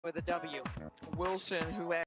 with a W. Wilson, who had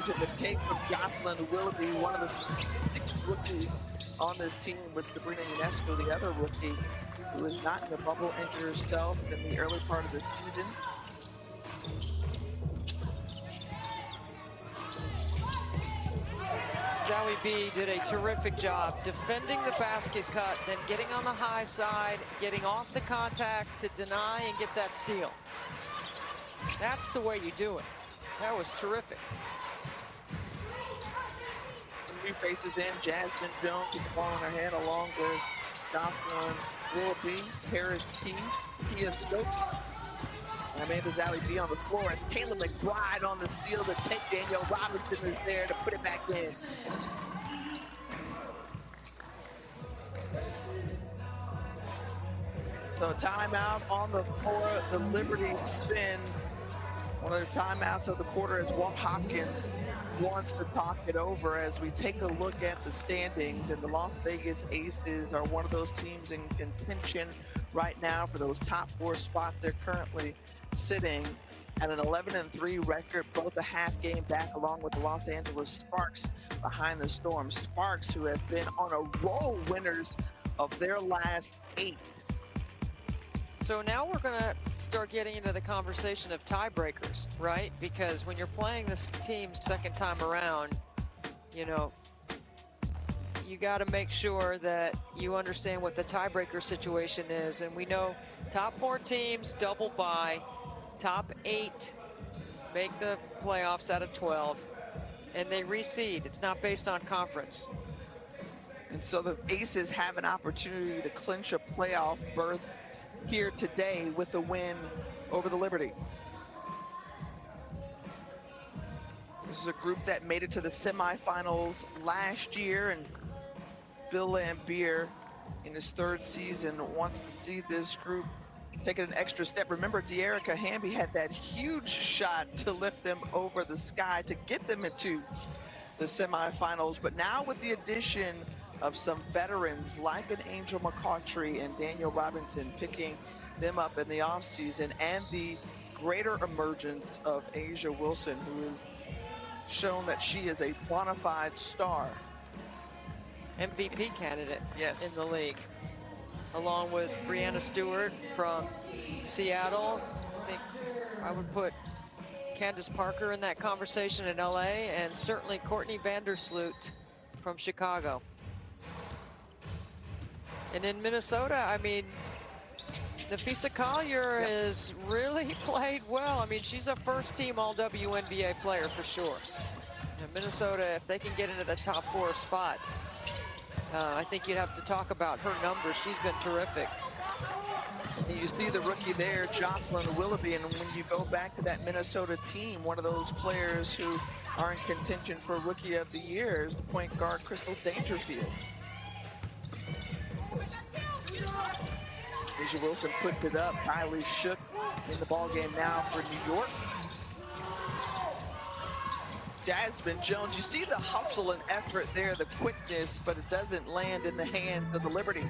advantage of the take from Jocelyn Willoughby, one of the 6 rookies on this team, with Sabrina Ionescu, the other rookie, who is not in the bubble, injured herself in the early part of the season. Zoe B did a terrific job defending the basket cut, then getting on the high side, getting off the contact to deny and get that steal. That's the way you do it. That was terrific. New faces in. Jasmine Jones with the ball in her hand, along with Jocelyn Willoughby, Paris Key, Tia Stokes, and Amanda Zoe B on the floor as Kayla McBride on the steal to take. Danielle Robinson is there to put it back in. So timeout on the floor. The Liberty spin. One of the timeouts of the quarter as Walt Hopkins wants to talk it over as we take a look at the standings. And the Las Vegas Aces are one of those teams in contention right now for those top 4 spots. They're currently sitting at an 11-3 record, both a half game back, along with the Los Angeles Sparks behind the Storm. Sparks, who have been on a roll, winners of their last 8. So now we're going to start getting into the conversation of tiebreakers, right? Because when you're playing this team second time around, you know, you got to make sure that you understand what the tiebreaker situation is. And we know top 4 teams double bye, top 8 make the playoffs out of 12, and they reseed. It's not based on conference. And so the Aces have an opportunity to clinch a playoff berth here today with a win over the Liberty. This is a group that made it to the semifinals last year, and Bill Lambier, in his 3rd season, wants to see this group take it an extra step. Remember, De'Erica Hamby had that huge shot to lift them over the sky to get them into the semifinals, but now with the addition of some veterans like an Angel McCautry and Danielle Robinson, picking them up in the offseason, and the greater emergence of Asia Wilson, who has shown that she is a bona fide star. MVP candidate, yes, in the league, along with Breanna Stewart from Seattle. I think I would put Candace Parker in that conversation in LA, and certainly Courtney Vandersloot from Chicago. And in Minnesota, I mean, Nafisa Collier has really played well. I mean, she's a first-team All-WNBA player for sure. And Minnesota, if they can get into the top 4 spot, I think you'd have to talk about her numbers. She's been terrific. And you see the rookie there, Jocelyn Willoughby, and when you go back to that Minnesota team, one of those players who are in contention for Rookie of the Year is the point guard Crystal Dangerfield. Asia Wilson puts it up. Kylie Shook in the ballgame now for New York. Jasmine Jones, you see the hustle and effort there, the quickness, but it doesn't land in the hands of the Liberty.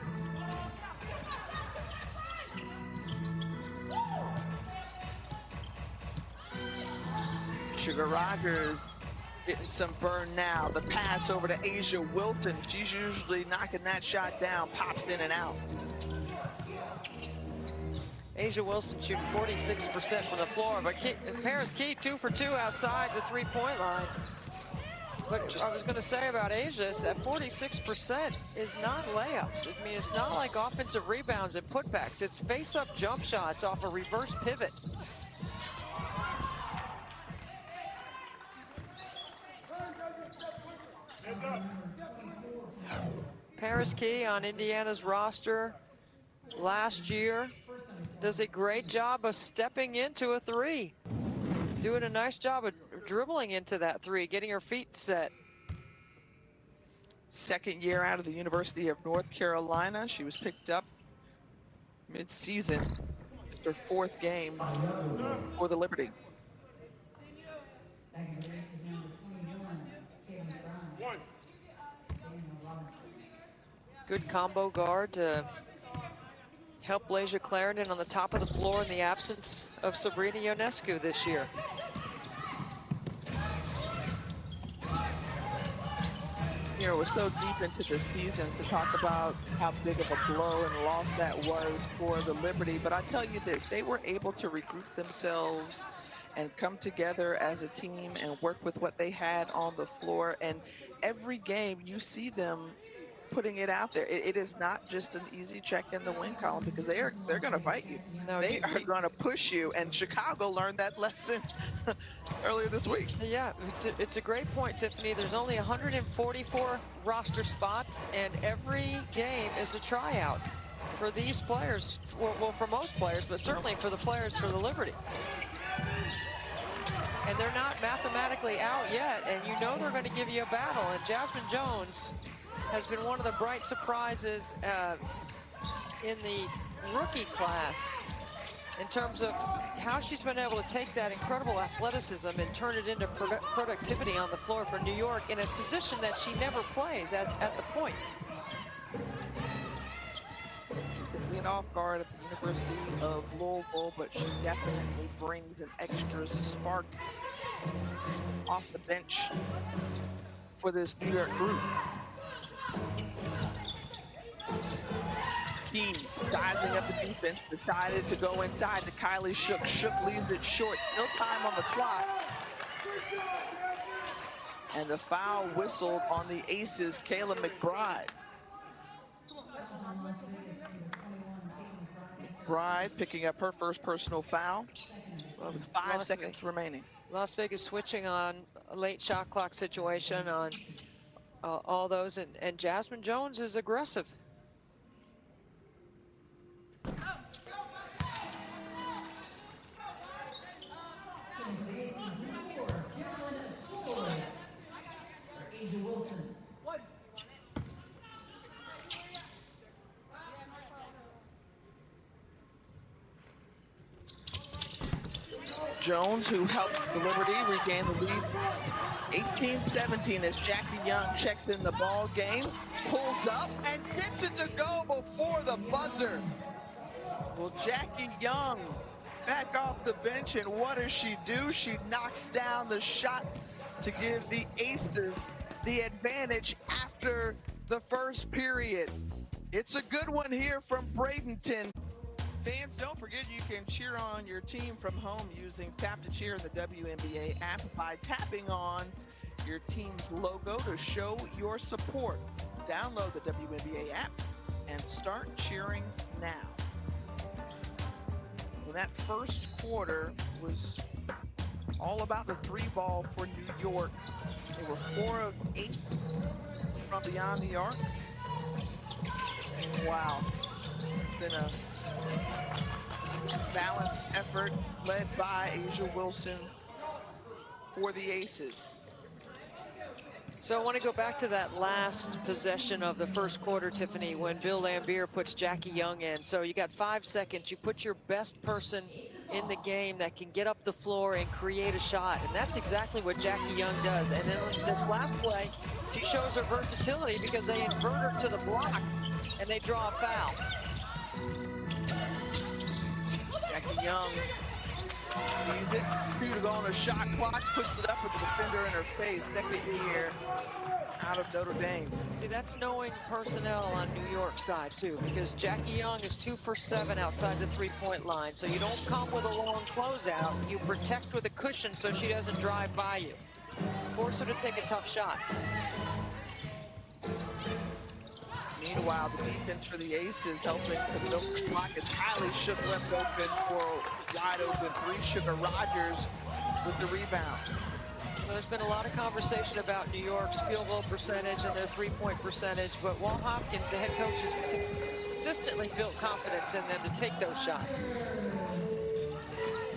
Sugar Rogers getting some burn now. The pass over to Asia Wilson. She's usually knocking that shot down, pops in and out. Asia Wilson shooting 46% from the floor, but Paris Key 2 for 2 outside the 3-point line. But I was going to say about Asia is that 46% is not layups. I mean, it's not like offensive rebounds and putbacks. It's face-up jump shots off a reverse pivot. Paris Key on Indiana's roster last year does a great job of stepping into a 3. Doing a nice job of dribbling into that 3, getting her feet set. Second year out of the University of North Carolina. She was picked up mid-season. It's her 4th game for the Liberty. Good combo guard to help Lasia Clarendon on the top of the floor in the absence of Sabrina Ionescu this year. Jr. was so deep into the season to talk about how big of a blow and loss that was for the Liberty. But I tell you this, they were able to regroup themselves and come together as a team and work with what they had on the floor. And every game you see them putting it out there. It is not just an easy check in the win column, because they're going to fight you. No, they are going to push you, and Chicago learned that lesson earlier this week. Yeah, it's a great point, Tiffany. There's only 144 roster spots, and every game is a tryout for these players. Well, for most players, but certainly for the players for the Liberty. And they're not mathematically out yet, and you know they're going to give you a battle. And Jasmine Jones has been one of the bright surprises in the rookie class in terms of how she's been able to take that incredible athleticism and turn it into productivity on the floor for New York in a position that she never plays at the point. Being off guard at the University of Louisville, but she definitely brings an extra spark off the bench for this New York group. Key, sizing up the defense, decided to go inside to Kylie Shook. Shook leaves it short, still time on the clock. And the foul whistled on the Aces, Kayla McBride. McBride picking up her first personal foul with 5 seconds remaining. Las Vegas switching on a late shot clock situation on all those, and Jasmine Jones is aggressive. Jones, who helped the Liberty regain the lead 18-17 as Jackie Young checks in the ball game, pulls up and gets it to go before the buzzer. Well, Jackie Young back off the bench, and what does she do? She knocks down the shot to give the Aces the advantage after the first period. It's a good one here from Bradenton. Fans, don't forget you can cheer on your team from home using Tap to Cheer in the WNBA app by tapping on your team's logo to show your support. Download the WNBA app and start cheering now. Well, that first quarter was all about the three ball for New York. They were 4 of 8 from beyond the arc. Wow, it's been a balanced effort led by Asia Wilson for the Aces. So I want to go back to that last possession of the first quarter, Tiffany, when Bill Lambier puts Jackie Young in. So you got 5 seconds. You put your best person in the game that can get up the floor and create a shot. And that's exactly what Jackie Young does. And then this last play, she shows her versatility because they invert her to the block and they draw a foul. Jackie Young sees it, 2 to go on the shot clock, puts it up with the defender in her face. Second year out of Notre Dame. See, that's knowing personnel on New York's side too, because Jackie Young is 2 for 7 outside the three-point line. So you don't come with a long closeout. You protect with a cushion so she doesn't drive by you. Force her to take a tough shot. Meanwhile, the defense for the Aces helping to milk the clock as Kylie Shook left open for a wide open 3. Sugar Rogers with the rebound. So there's been a lot of conversation about New York's field goal percentage and their three-point percentage, but Walt Hopkins, the head coach, has consistently built confidence in them to take those shots.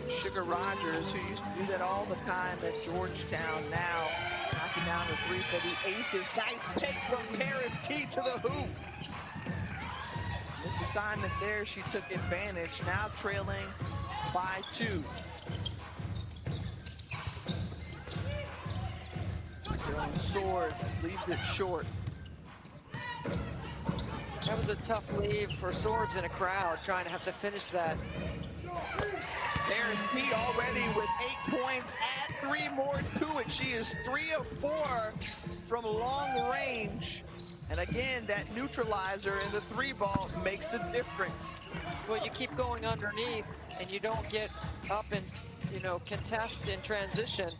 Sugar Rogers, who used to do that all the time at Georgetown, now knocking down the 3 for the Aces. Nice pick from Paris Key to the hoop. This assignment there, she took advantage, now trailing by 2. Swords leaves it short. That was a tough leave for Swords in a crowd, trying to have to finish that Paris P already with 8 points, add 3 more to it. She is 3 of 4 from long range. And again, that neutralizer in the 3-ball makes a difference. Well, you keep going underneath and you don't get up and, you know, contest in transition.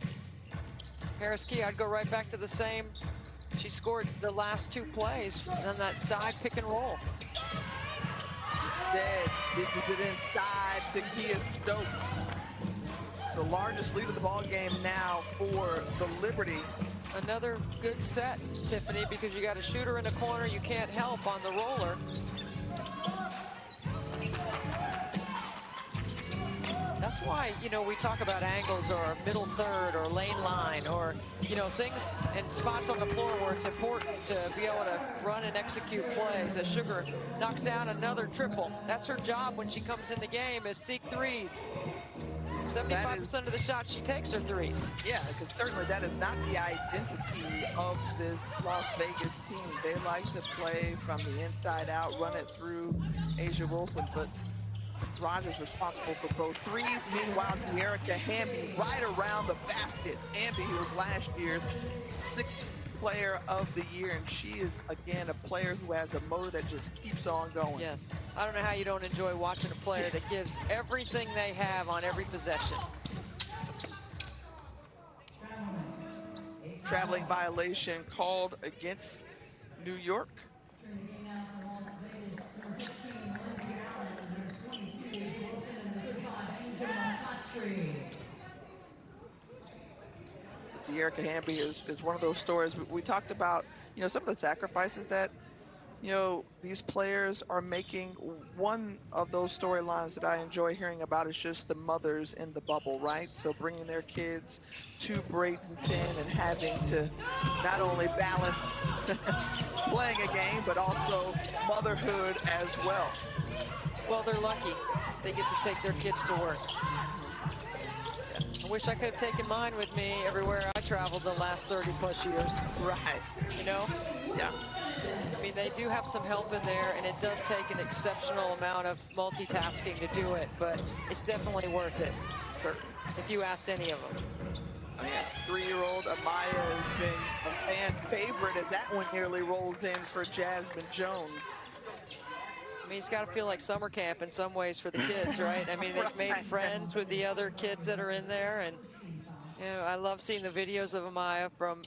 Paris Key, I'd go right back to the same. She scored the last 2 plays on that side pick and roll. Instead, this is it inside to Kia Stokes. It's the largest lead of the ball game now for the Liberty. Another good set, Tiffany, because you got a shooter in the corner you can't help on the roller. That's why, you know, we talk about angles or middle third or lane line or, you know, things and spots on the floor where it's important to be able to run and execute plays. As Sugar knocks down another triple. That's her job when she comes in the game, is seek threes. 75% of the shots she takes are threes. Yeah, because certainly that is not the identity of this Las Vegas team. They like to play from the inside out, run it through Asia Wilson, but Raj is responsible for both threes. Meanwhile, Erica Hamby right around the basket. Hamby, who was last year's 6th player of the year, and she is, again, a player who has a motor that just keeps on going. Yes. I don't know how you don't enjoy watching a player that gives everything they have on every possession. Traveling violation called against New York. Erica Hamby is one of those stories. We talked about, you know, some of the sacrifices that, you know, these players are making. One of those storylines that I enjoy hearing about is just the mothers in the bubble, right? So bringing their kids to Bradenton and having to not only balance playing a game, but also motherhood as well. Well, they're lucky. They get to take their kids to work. I wish I could have taken mine with me everywhere I traveled the last 30+ years. Right. You know? Yeah. I mean, they do have some help in there, and it does take an exceptional amount of multitasking to do it, but it's definitely worth it, if you asked any of them. Oh, yeah. 3-year-old Amaya has been a fan favorite as that one nearly rolls in for Jasmine Jones. I mean, it's got to feel like summer camp in some ways for the kids, right? I mean, they've made friends with the other kids that are in there, and you know, I love seeing the videos of Amaya from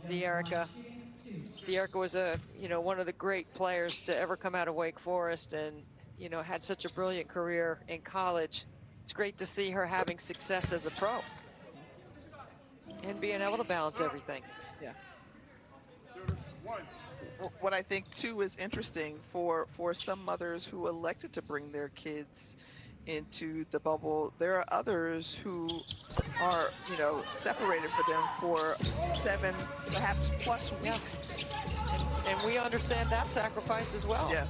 De'Erica. De'Erica was one of the great players to ever come out of Wake Forest, and you know, had such a brilliant career in college. It's great to see her having success as a pro and being able to balance everything. Yeah. What I think too is interesting for some mothers who elected to bring their kids into the bubble, there are others who are, you know, separated for them for 7, perhaps plus weeks. Yeah. And we understand that sacrifice as well. Yeah.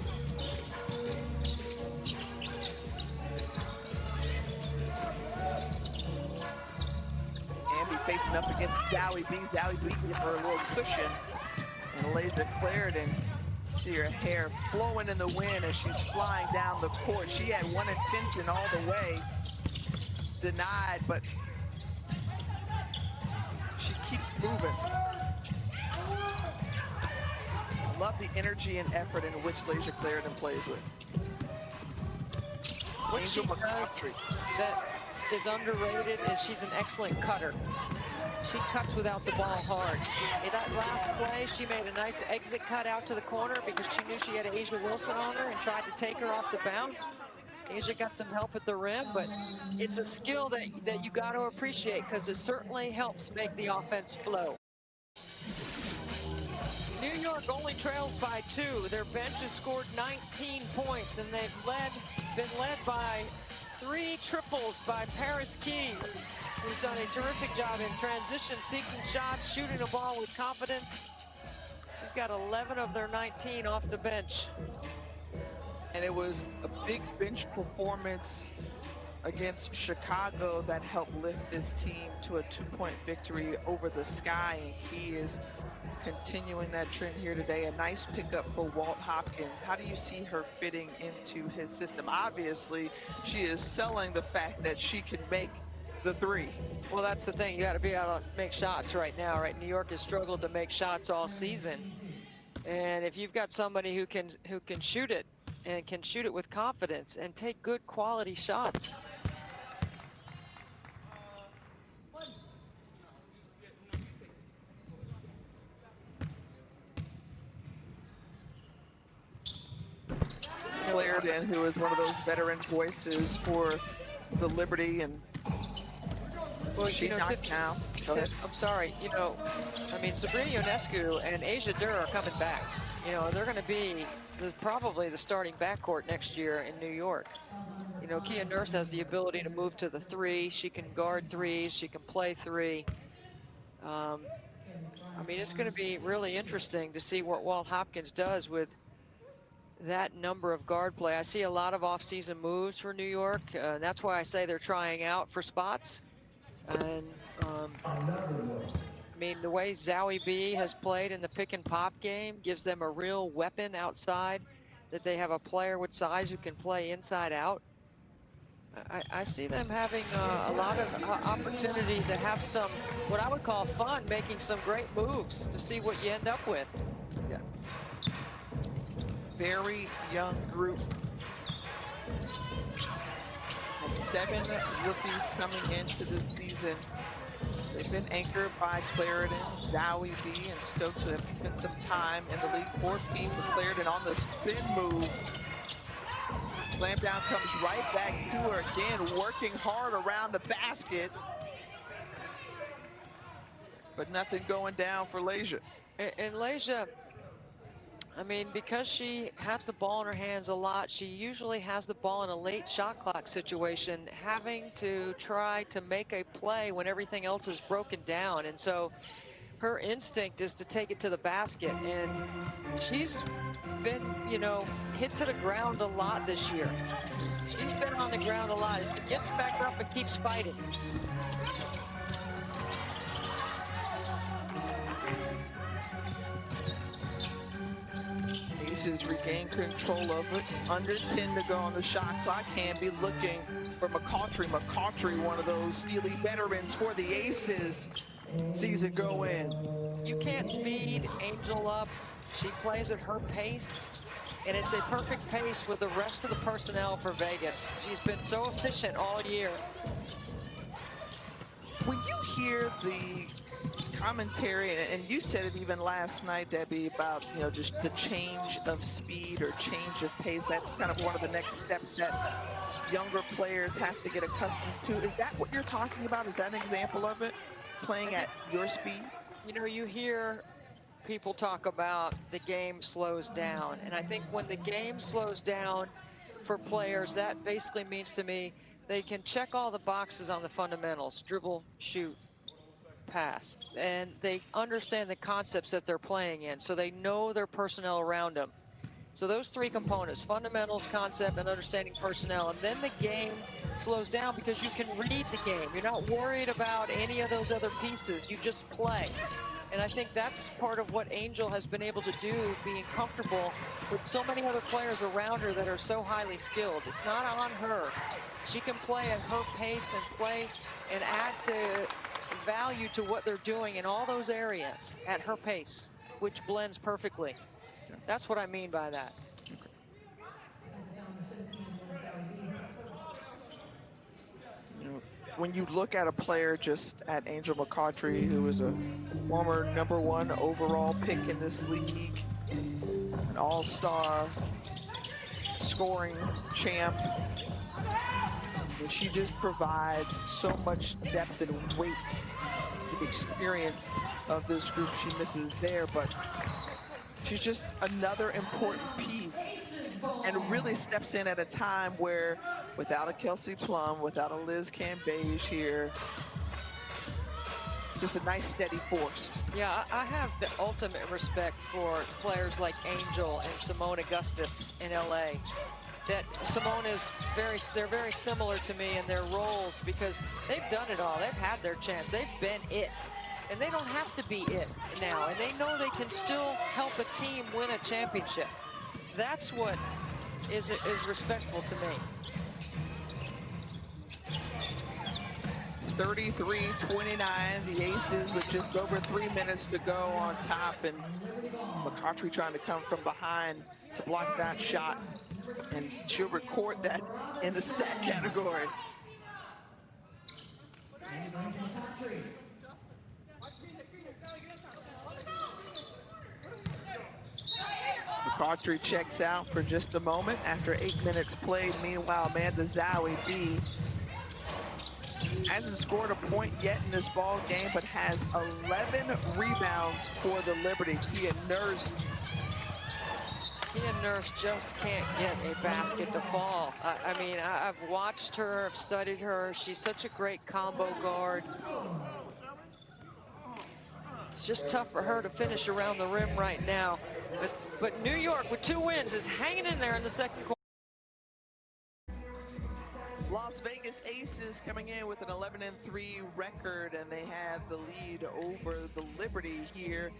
Amby facing up against Zowie B. Zowie B give her a little cushion. And laser cleared, and see her hair flowing in the wind as she's flying down the court. She had one intention all the way, denied, but she keeps moving. Love the energy and effort in which Laser Clarendon plays with. What she does that is underrated is she's an excellent cutter. She cuts without the ball hard. In that last play, she made a nice exit cut out to the corner because she knew she had Asia Wilson on her and tried to take her off the bounce. Asia got some help at the rim, but it's a skill that you got to appreciate because it certainly helps make the offense flow. New York only trails by 2. Their bench has scored 19 points, and they've been led by 3 triples by Paris Key, who's done a terrific job in transition, seeking shots, shooting the ball with confidence. She's got 11 of their 19 off the bench. And it was a big bench performance against Chicago that helped lift this team to a 2-point victory over the Sky. And Key is continuing that trend here today. A nice pickup for Walt Hopkins. How do you see her fitting into his system? Obviously, she is selling the fact that she can make the three. Well, that's the thing. You got to be able to make shots right now, right? New York has struggled to make shots all season. And if you've got somebody who can shoot it and can shoot it with confidence and take good quality shots. Clarendon, who is one of those veteran voices for the Liberty, and well, she's not now. I'm sorry, I mean, Sabrina Ionescu and Asia Durr are coming back. They're going to be probably the starting backcourt next year in New York. Kia Nurse has the ability to move to the three. She can guard threes. She can play three. I mean, it's going to be really interesting to see what Walt Hopkins does with that number of guard play. I see a lot of off-season moves for New York. That's why I say they're trying out for spots. And I mean, the way Zowie B has played in the pick and pop game gives them a real weapon outside, that they have a player with size who can play inside out. I see them having a lot of opportunity to have some, what I would call fun, making some great moves to see what you end up with. Yeah. Very young group. And 7 rookies coming into this season. They've been anchored by Clarendon, Zowie B, and Stokes, who have spent some time in the league. 14 for Clarendon on the spin move. Slam down comes right back to her again, working hard around the basket. But nothing going down for Leja. And Leja, I mean, because she has the ball in her hands a lot, she usually has the ball in a late shot clock situation, having to try to make a play when everything else is broken down. And so her instinct is to take it to the basket. And she's been, hit to the ground a lot this year. She's been on the ground a lot. She gets back up and keeps fighting. Aces regain control of it. Under 10 to go on the shot clock. Hamby looking for McCautry. McCautry, one of those steely veterans for the Aces. Sees it go in. You can't speed Angel up. She plays at her pace, and it's a perfect pace with the rest of the personnel for Vegas. She's been so efficient all year. When you hear the commentary, and you said it even last night, Debbie, about just the change of speed or change of pace, that's kind of one of the next steps that younger players have to get accustomed to. Is that what you're talking about? Is that an example of it? Playing at your speed? You hear people talk about the game slows down, and I think when the game slows down for players, that basically means to me they can check all the boxes on the fundamentals: dribble, shoot, pass, and they understand the concepts that they're playing in, so they know their personnel around them. So those three components: fundamentals, concept, and understanding personnel. And then the game slows down because you can read the game. You're not worried about any of those other pieces. You just play. And I think that's part of what Angel has been able to do, being comfortable with so many other players around her that are so highly skilled. It's not on her. She can play at her pace and play and add to value to what they're doing in all those areas at her pace, which blends perfectly. That's what I mean by that. When you look at a player just at Angel McCautry, who is a former #1 overall pick in this league, an all-star scoring champ, and she just provides so much depth and weight to the experience of this group. She misses there, but she's just another important piece, and really steps in at a time where, without a Kelsey Plum, without a Liz Cambage here, just a nice steady force. Yeah, I have the ultimate respect for players like Angel and Simone Augustus in LA. That Simone is they're very similar to me in their roles, because they've done it all. They've had their chance. They've been it. And they don't have to be it now. And they know they can still help a team win a championship. That's what is respectful to me. 33-29, the Aces with just over 3 minutes to go on top, and McCautry trying to come from behind to block that shot, and she'll record that in the stat category. McCautry checks out for just a moment after 8 minutes played. Meanwhile, Amanda Zowie B hasn't scored a point yet in this ball game, but has 11 rebounds for the Liberty. Kia Nurse just can't get a basket to fall. I mean, I've watched her, I've studied her. She's such a great combo guard. It's just tough for her to finish around the rim right now. But New York, with 2 wins, is hanging in there in the second quarter. Las Vegas Aces coming in with an 11-3 record, and they have the lead over the Liberty here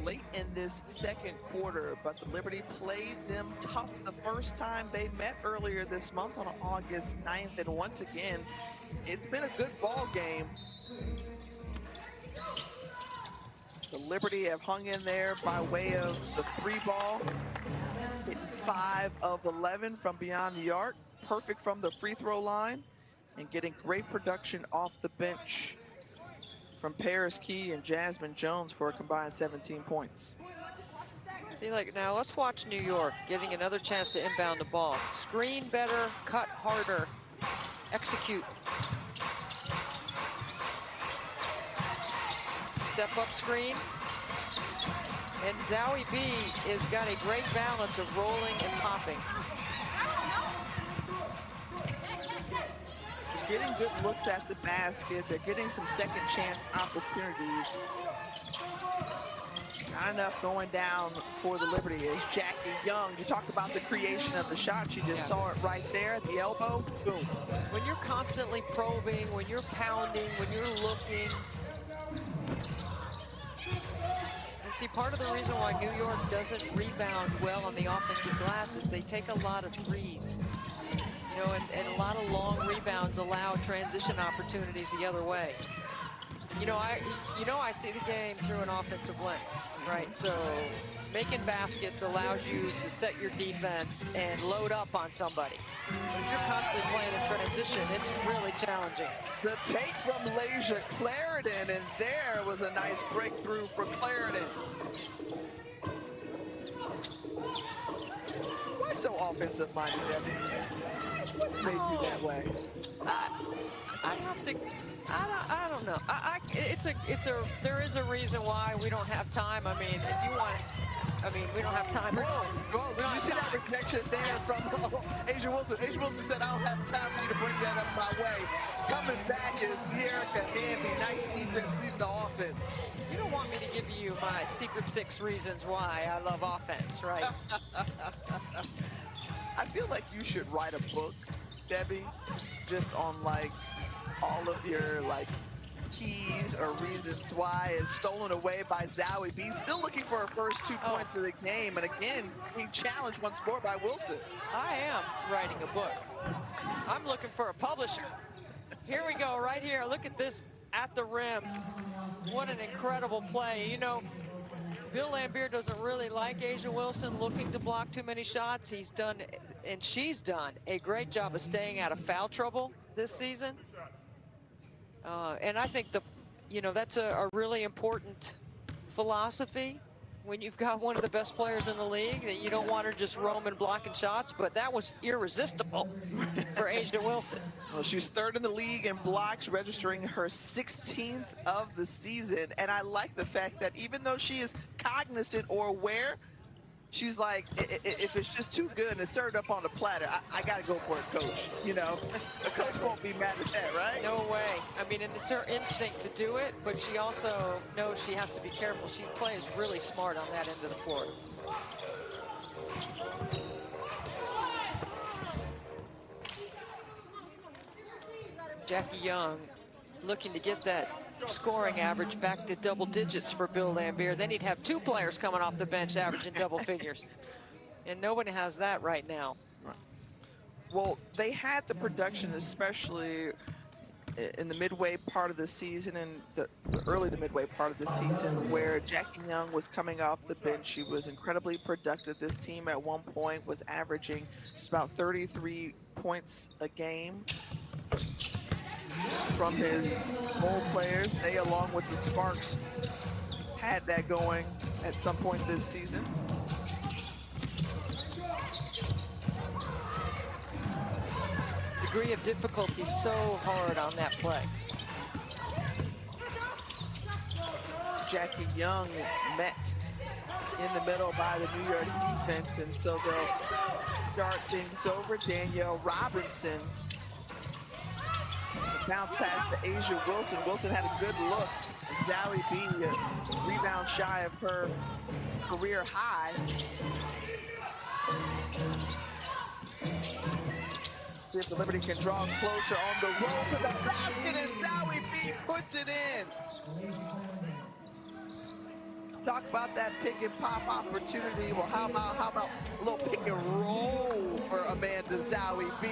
late in this second quarter. But the Liberty played them tough the first time they met earlier this month on August 9th, and once again, it's been a good ball game. The Liberty have hung in there by way of the 3-ball, hitting 5 of 11 from beyond the arc, perfect from the free throw line, and getting great production off the bench from Paris Key and Jasmine Jones for a combined 17 points. See, like, now let's watch New York getting another chance to inbound the ball. Screen better, cut harder, execute. Step up screen. And Zowie B has got a great balance of rolling and popping. They're getting good looks at the basket. They're getting some second chance opportunities. Not enough going down for the Liberty. Is Jackie Young. You talked about the creation of the shot. You just saw it right there at the elbow. Boom. When you're constantly probing, when you're pounding, when you're looking. And see, part of the reason why New York doesn't rebound well on the offensive glass is they take a lot of threes. You know, and a lot of long rebounds allow transition opportunities the other way. You know, I see the game through an offensive lens, right? So making baskets allows you to set your defense and load up on somebody. But if you're constantly playing in transition, it's really challenging. The take from Lasia Clarendon, and there was a nice breakthrough for Clarendon. Why so offensive-minded, Devin? What made you that way? I have to. I don't know. There is a reason why we don't have time. I mean, if you want, we don't have time. Whoa, did you see that rejection there from Asia Wilson? Asia Wilson said, I don't have time for you to bring that up my way. Coming back is Dearica Hamby. Nice defense, leads the offense. You don't want me to give you my secret 6 reasons why I love offense, right? I feel like you should write a book, Debbie, just on like all of your like keys or reasons why it's stolen away by Zowie B. Still looking for her first 2 points of the game, and again being challenged once more by Wilson. I am writing a book. I'm looking for a publisher. Here we go, right here. Look at this at the rim. What an incredible play. You know, Bill Laimbeer doesn't really like Asia Wilson looking to block too many shots. He's done, and she's done, a great job of staying out of foul trouble this season. And I think that's a really important philosophy when you've got one of the best players in the league, that you don't want her just roaming, blocking shots. But that was irresistible for Asia Wilson. Well, she's 3rd in the league in blocks, registering her 16th of the season. And I like the fact that even though she is cognizant or aware, she's like, if it's just too good and it's served up on the platter, I got to go for it, coach. You know, the coach won't be mad at that, right? No way. I mean, and it's her instinct to do it, but she also knows she has to be careful. She plays really smart on that end of the court. Jackie Young looking to get that scoring average back to double digits for Bill Laimbeer. Then he'd have 2 players coming off the bench averaging double figures. And nobody has that right now. Well, they had the production, especially in the midway part of the season and the early to midway part of the season, where Jackie Young was coming off the bench. She was incredibly productive. This team at one point was averaging just about 33 points a game from his role players. They, along with the Sparks, had that going at some point this season. Degree of difficulty so hard on that play. Jackie Young met in the middle by the New York defense, and so they'll start things over. Danielle Robinson bounce pass to Asia Wilson. Wilson had a good look. Zowie B, a rebound shy of her career high. See if the Liberty can draw closer on the road to the basket, and Zowie B puts it in. Talk about that pick and pop opportunity. Well, how about a little pick and roll for Amanda Zowie B?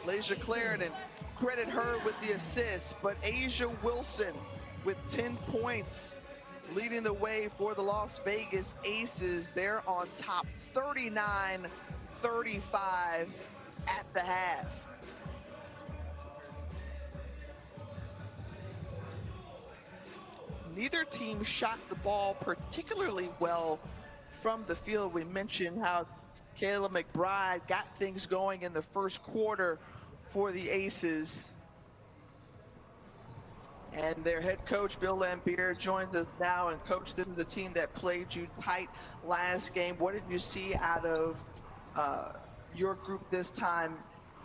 Laisha Clarendon, credit her with the assist, but Asia Wilson with 10 points, leading the way for the Las Vegas Aces. They're on top 39-35 at the half. Neither team shot the ball particularly well from the field. We mentioned how Kayla McBride got things going in the first quarter for the Aces. And their head coach, Bill Laimbeer, joins us now. And Coach, this is a team that played you tight last game. What did you see out of your group this time,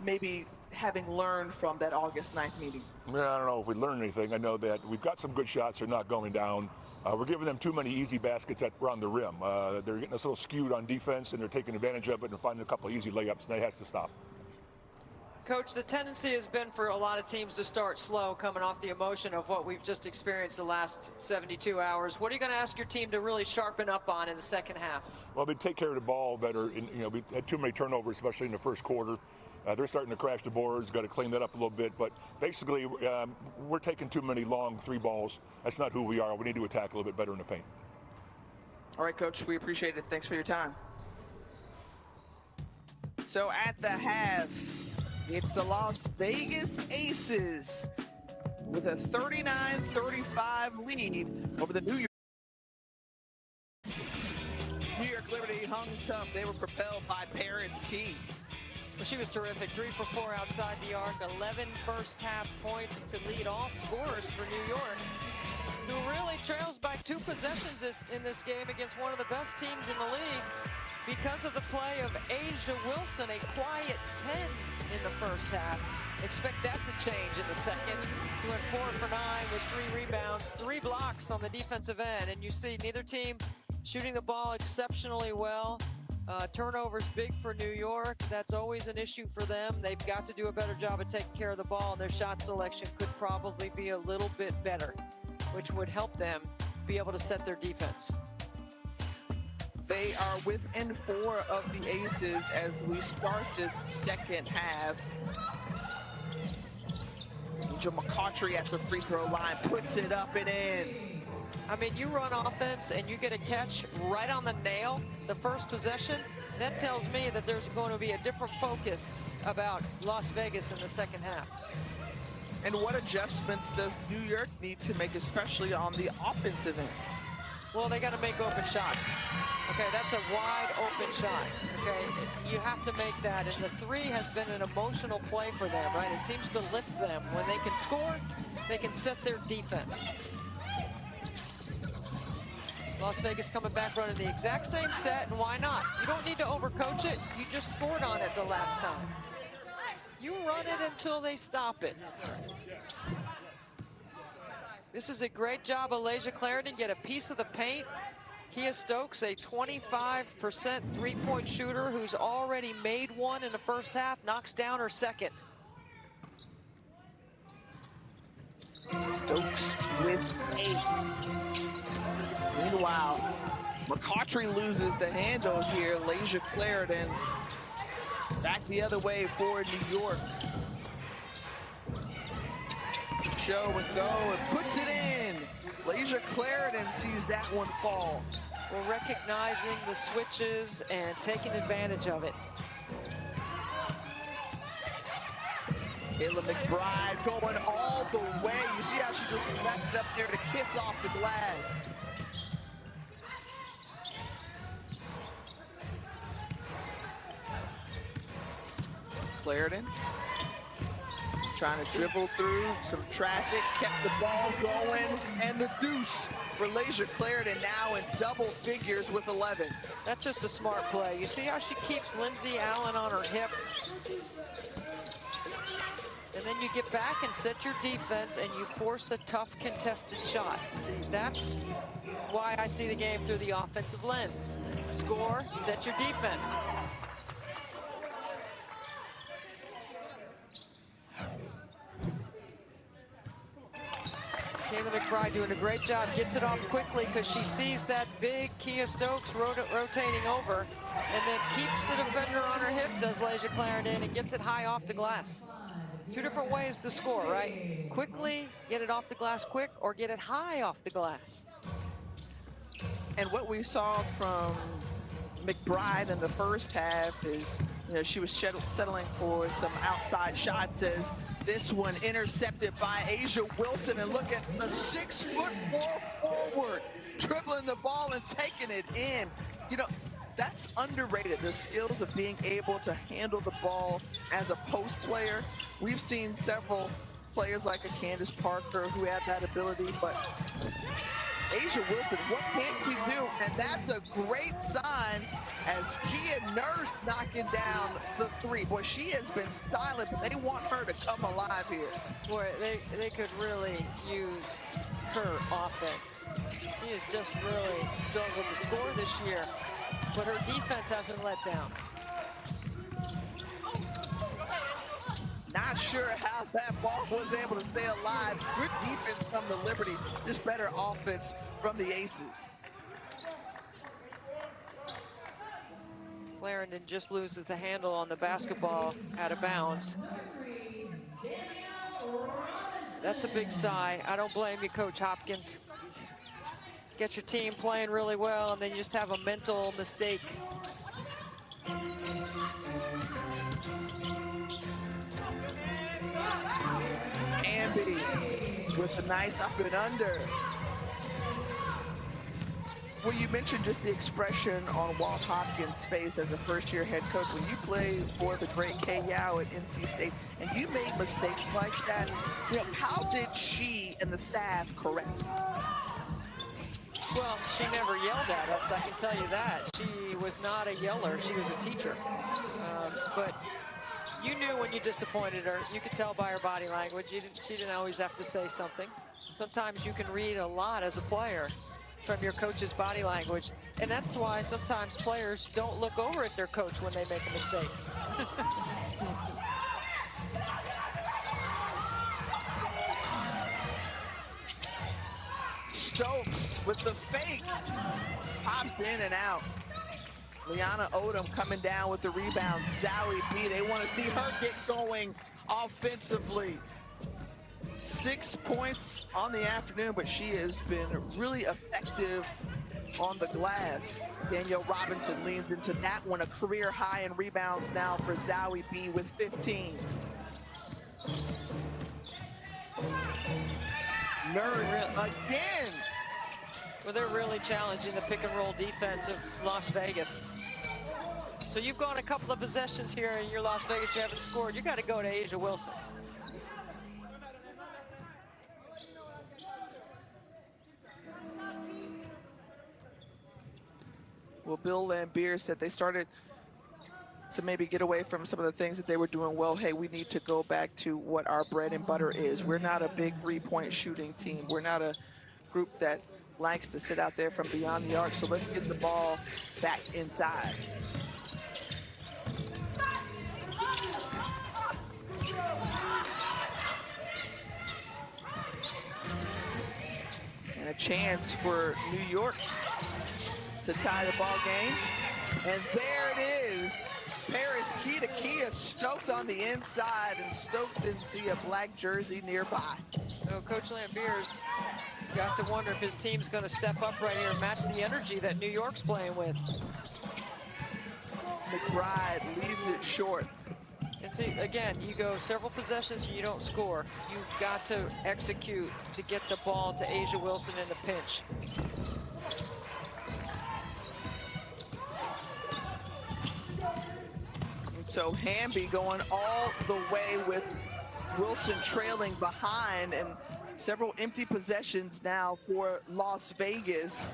maybe having learned from that August 9th meeting? Yeah, I don't know if we learned anything. I know that we've got some good shots. They're not going down. We're giving them too many easy baskets around the rim. They're getting us a little skewed on defense, and they're taking advantage of it and finding a couple of easy layups, and that has to stop. Coach, the tendency has been for a lot of teams to start slow, coming off the emotion of what we've just experienced the last 72 hours. What are you going to ask your team to really sharpen up on in the second half? Well, they take care of the ball better. And, we had too many turnovers, especially in the first quarter. They're starting to crash the boards. Got to clean that up a little bit. But basically, we're taking too many long 3 balls. That's not who we are. We need to attack a little bit better in the paint. All right, Coach, we appreciate it. Thanks for your time. So at the half, it's the Las Vegas Aces with a 39-35 lead over the New York Liberty. Hung tough. They were propelled by Paris Key. Well, she was terrific. 3 for 4 outside the arc. 11 first half points to lead all scorers for New York, who really trails by 2 possessions in this game against one of the best teams in the league because of the play of Asia Wilson, a quiet 10 in the first half. Expect that to change in the second. She went 4 for 9 with 3 rebounds, 3 blocks on the defensive end, and you see neither team shooting the ball exceptionally well. Turnovers big for New York. That's always an issue for them. They've got to do a better job of taking care of the ball, and their shot selection could probably be a little bit better, which would help them be able to set their defense. They are within 4 of the Aces as we start this second half. Angel McCautry at the free throw line puts it up and in. I mean, you run offense and you get a catch right on the nail the first possession. That tells me that there's going to be a different focus about Las Vegas in the second half. And what adjustments does New York need to make, especially on the offensive end? Well, they got to make open shots. Okay, that's a wide open shot. Okay, you have to make that, and the 3 has been an emotional play for them, right? It seems to lift them. When they can score, they can set their defense. Las Vegas coming back running the exact same set, and why not? You don't need to overcoach it. You just scored on it the last time. You run it until they stop it. This is a great job of Laisha Clarendon. Get a piece of the paint. Kia Stokes, a 25% three-point shooter who's already made 1 in the first half, knocks down her second. Stokes with 8. Meanwhile, McCautry loses the handle here. Lasia Clarendon back the other way for New York. Show and go and puts it in. Lasia Clarendon sees that one fall. Well, recognizing the switches and taking advantage of it. Kayla McBride going all the way. You see how she just left it up there to kiss off the glass. Clarendon trying to dribble through some traffic, kept the ball going, and the deuce for Lasia Clarendon, now in double figures with 11. That's just a smart play. You see how she keeps Lindsay Allen on her hip? And then you get back and set your defense and you force a tough contested shot. That's why I see the game through the offensive lens. Score, set your defense. Kayla McBride doing a great job, gets it off quickly because she sees that big Kia Stokes rotating over and then keeps the defender on her hip, does Lasia Clarendon, and gets it high off the glass. Two different ways to score, right? Quickly, get it off the glass quick, or get it high off the glass. And what we saw from McBride in the first half is, you know, she was settling for some outside shots, as this one intercepted by Asia Wilson. And look at the 6'4" forward dribbling the ball and taking it in. You know, that's underrated, the skills of being able to handle the ball as a post player. We've seen several players like a Candace Parker who have that ability, but Asia Wilson, what can't she do? And that's a great sign as Kia Nurse knocking down the 3. Boy, she has been silent, but they want her to come alive here. Boy, they could really use her offense. She has just really struggled to score this year, but her defense hasn't let down. Not sure how that ball was able to stay alive. Good defense from the Liberty, just better offense from the Aces. Clarendon just loses the handle on the basketball out of bounds. That's a big sigh. I don't blame you, Coach Hopkins. Get your team playing really well, and then you just have a mental mistake. Amby with a nice up and under. Well, you mentioned just the expression on Walt Hopkins' face as a first-year head coach. When you played for the great Kay Yao at NC State, and you made mistakes like that, you know, how did she and the staff correct? Well, she never yelled at us, I can tell you that. She was not a yeller, she was a teacher. But you knew when you disappointed her. You could tell by her body language. She didn't always have to say something. Sometimes you can read a lot as a player from your coach's body language. And that's why sometimes players don't look over at their coach when they make a mistake. Stokes with the fake. Pops in and out. Liana Odom coming down with the rebound. Zowie B, they want to see her get going offensively. 6 points on the afternoon, but she has been really effective on the glass. Danielle Robinson leans into that one, a career high in rebounds now for Zowie B with 15. Nerd again. Well, they're really challenging the pick and roll defense of Las Vegas. So you've gone a couple of possessions here in your Las Vegas, you haven't scored. You got to go to Asia Wilson. Well, Bill Lambier said they started to maybe get away from some of the things that they were doing well. Hey, we need to go back to what our bread and butter is. We're not a big three-point shooting team. We're not a group that likes to sit out there from beyond the arc. So let's get the ball back inside. chance for New York to tie the ball game. And there it is. Paris key to Kia. Stokes on the inside, and Stokes didn't see a black jersey nearby. So Coach Lambier's got to wonder if his team's going to step up right here and match the energy that New York's playing with. McBride leaves it short. And see, again, you go several possessions and you don't score. You've got to execute to get the ball to A'ja Wilson in the pinch. So Hamby going all the way with Wilson trailing behind, and several empty possessions now for Las Vegas.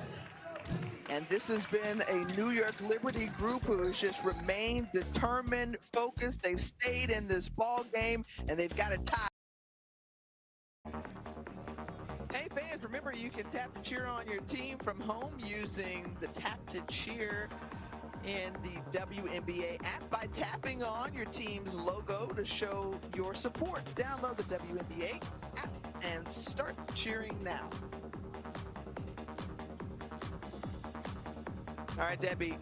And this has been a New York Liberty group who has just remained determined, focused. They've stayed in this ball game, and they've got a tie. Hey fans, remember you can tap to cheer on your team from home using the Tap to Cheer in the WNBA app by tapping on your team's logo to show your support. Download the WNBA app and start cheering now. All right, Debbie,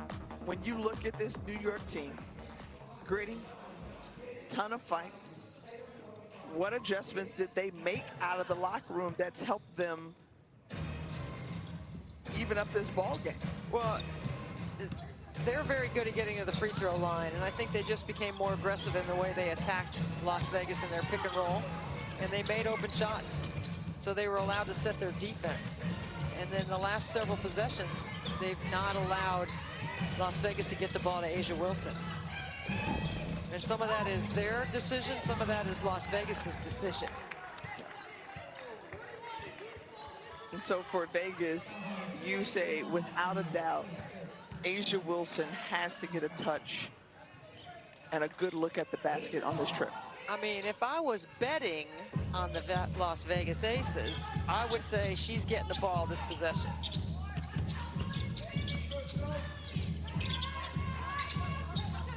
when you look at this New York team, gritty, ton of fight, what adjustments did they make out of the locker room that's helped them even up this ball game? Well, they're very good at getting to the free throw line, and I think they just became more aggressive in the way they attacked Las Vegas in their pick and roll, and they made open shots, so they were allowed to set their defense. And then the last several possessions, they've not allowed Las Vegas to get the ball to A'ja Wilson. And some of that is their decision, some of that is Las Vegas's decision. And so for Vegas, you say without a doubt, A'ja Wilson has to get a touch and a good look at the basket on this trip. I mean, if I was betting on the Las Vegas Aces, I would say she's getting the ball this possession.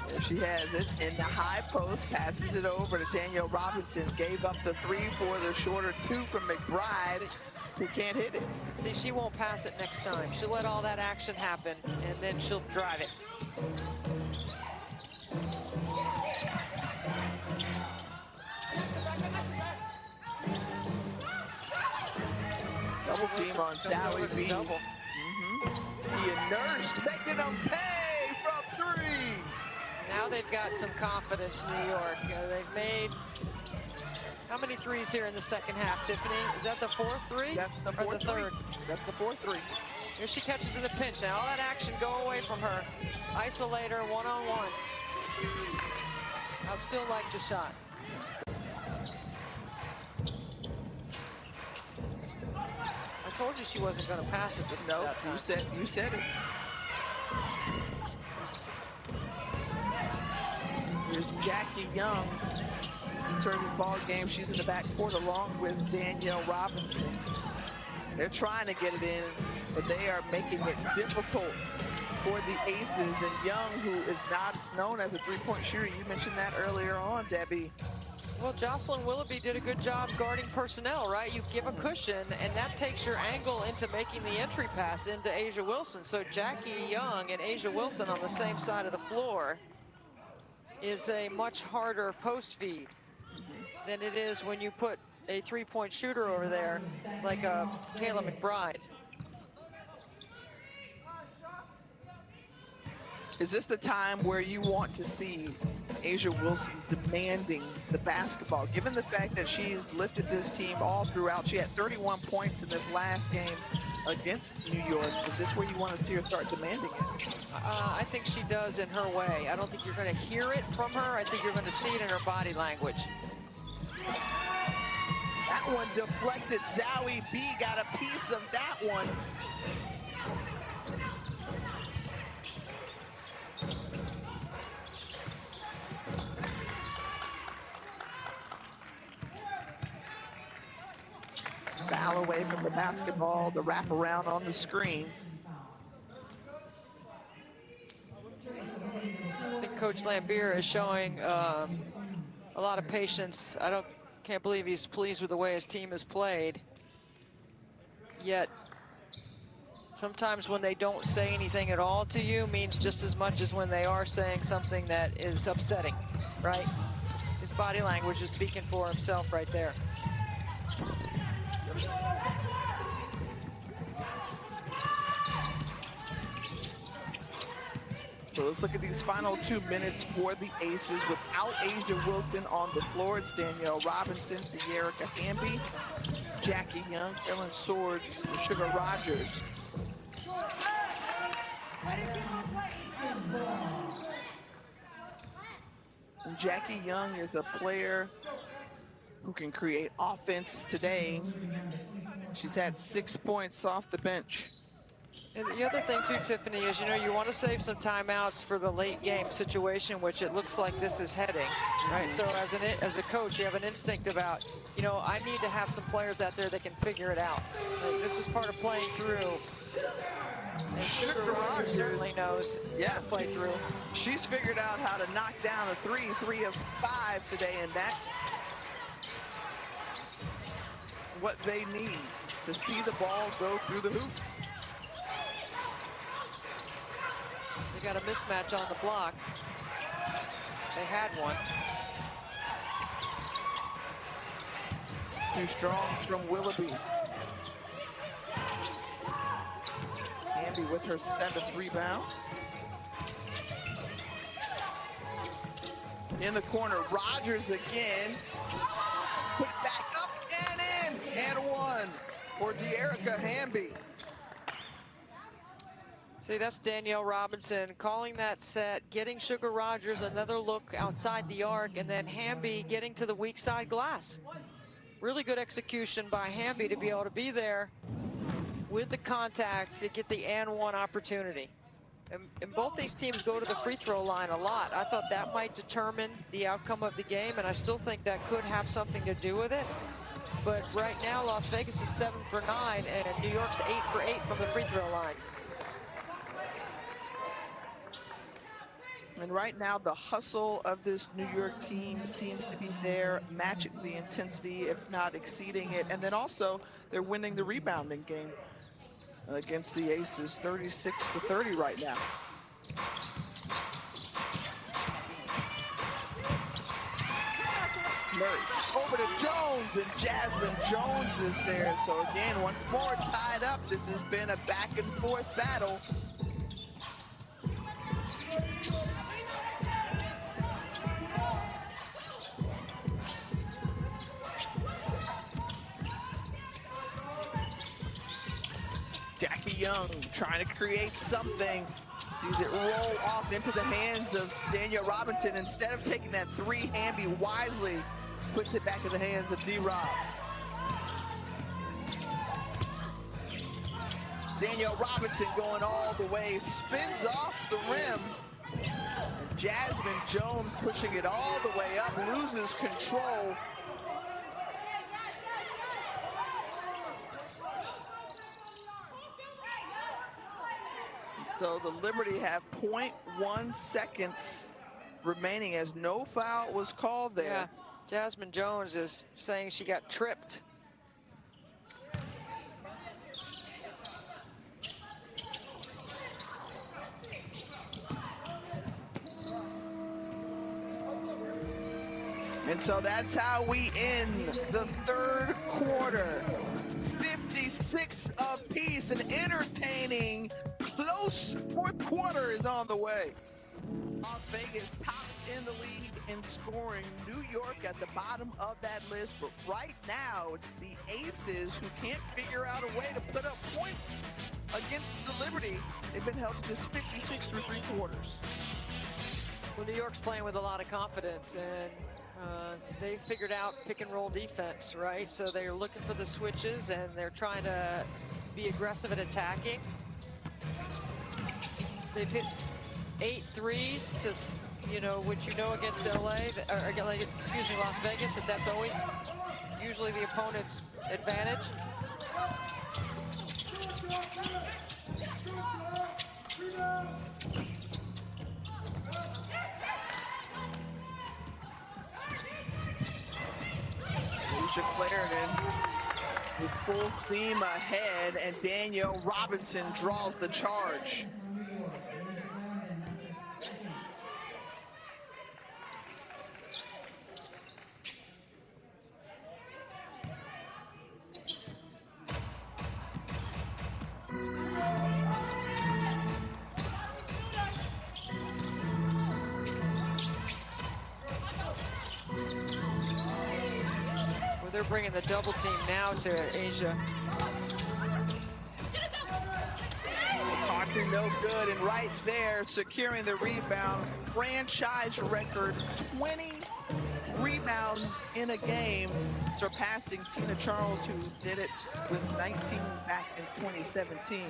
There she has it in the high post, passes it over to Danielle Robinson, gave up the three for the shorter two from McBride, who can't hit it. See, she won't pass it next time. She'll let all that action happen, and then she'll drive it. Double team on Zowie B. He nursed, making them pay from three. Now they've got some confidence, New York. They've made how many threes here in the second half, Tiffany? Is that the fourth three? That's the fourth third. That's the fourth three. Here she catches in the pinch. Now all that action go away from her. Isolate her one-on-one. I still like the shot. I told you she wasn't going to pass it this time. No, you said it. Here's Jackie Young entering the ball game. She's in the backcourt along with Danielle Robinson. They're trying to get it in, but they are making it difficult for the Aces. And Young, who is not known as a three-point shooter, you mentioned that earlier on, Debbie. Well, Jocelyn Willoughby did a good job guarding personnel, right? You give a cushion, and that takes your angle into making the entry pass into A'ja Wilson. So Jackie Young and A'ja Wilson on the same side of the floor is a much harder post feed than it is when you put a three-point shooter over there like Kayla McBride. Is this the time where you want to see A'ja Wilson demanding the basketball? Given the fact that she's lifted this team all throughout, she had 31 points in this last game against New York. Is this where you want to see her start demanding it? I think she does in her way. I don't think you're going to hear it from her. I think you're going to see it in her body language. That one deflected. Zowie B got a piece of that one. Foul away from the basketball, the wraparound on the screen. I think Coach Lambier is showing a lot of patience. Can't believe he's pleased with the way his team has played. Yet Sometimes when they don't say anything at all to you means just as much as when they are saying something that is upsetting, right? His body language is speaking for himself right there. So let's look at these final 2 minutes for the Aces. Without Asia Wilson on the floor, it's Danielle Robinson, De'Erica Hamby, Jackie Young, Ellen Swords, and Sugar Rogers. And Jackie Young is a player who can create offense today. She's had 6 points off the bench. And the other thing too, Tiffany, is, you know, you want to save some timeouts for the late game situation, which it looks like this is heading, right? So as a coach, you have an instinct about, you know, I need to have some players out there that can figure it out. Like, this is part of playing through. And Sugar Rogers certainly knows how to play through. She's figured out how to knock down a 3 of 5 today, and that's what they need to see the ball go through the hoop. They got a mismatch on the block. They had one. Too strong from Willoughby. Hamby with her 7th rebound. In the corner, Rogers again. Put it back up and in, and one for De'Erica Hamby. See, that's Danielle Robinson calling that set, getting Sugar Rogers another look outside the arc, and then Hamby getting to the weak side glass. Really good execution by Hamby to be able to be there with the contact to get the and one opportunity. And both these teams go to the free throw line a lot. I thought that might determine the outcome of the game, and I still think that could have something to do with it. But right now, Las Vegas is 7 for 9, and New York's 8 for 8 from the free throw line. And right now, the hustle of this New York team seems to be there, matching the intensity, if not exceeding it. And then also, they're winning the rebounding game against the Aces, 36-30 right now. Murray over to Jones, and Jasmine Jones is there. So again, once more tied up. This has been a back and forth battle. Jackie Young trying to create something. Sees it roll off into the hands of Danielle Robinson. Instead of taking that 3, Hamby wisely puts it back in the hands of D-Rob. Danielle Robinson going all the way, spins off the rim. And Jasmine Jones pushing it all the way up, loses control. So the Liberty have 0.1 seconds remaining as no foul was called there. Yeah, Jasmine Jones is saying she got tripped. And so that's how we end the 3rd quarter. 56 apiece, an entertaining, close 4th quarter is on the way. Las Vegas tops in the league in scoring. New York at the bottom of that list, but right now it's the Aces who can't figure out a way to put up points against the Liberty. They've been held to just 56 through 3 quarters. Well, New York's playing with a lot of confidence, and they figured out pick and roll defense, right? So they're looking for the switches, and they're trying to be aggressive at attacking. They've hit 8 threes to, you know, which you know against LA, or excuse me, Las Vegas, that's always usually the opponent's advantage. Alicia Clarendon with full steam ahead, and Danielle Robinson draws the charge. They're bringing the double team now to Asia. Caution no good, and right there, securing the rebound. Franchise record, 20 rebounds in a game, surpassing Tina Charles, who did it with 19 back in 2017.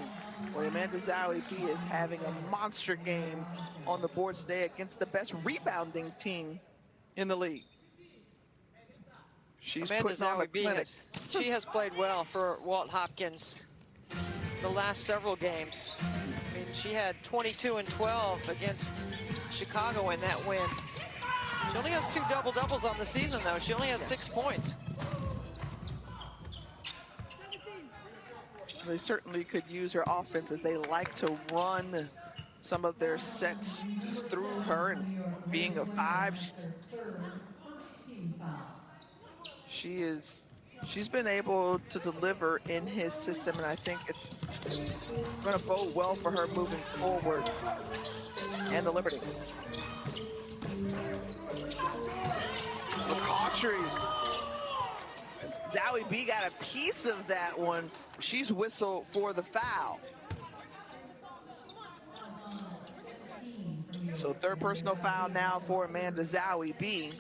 Well, Amanda Zahui B is having a monster game on the board today against the best rebounding team in the league. She's putting on a clinic. She has played well for Walt Hopkins the last several games. I mean, she had 22 and 12 against Chicago in that win. She only has 2 double-doubles on the season, though. She only has 6 points. They certainly could use her offense, as they like to run some of their sets through her, and being a 5. She's been able to deliver in his system, and I think it's going to bode well for her moving forward. And the Liberty. McCautry. Zahui B got a piece of that one. She's whistled for the foul. So 3rd personal foul now for Amanda Zahui B.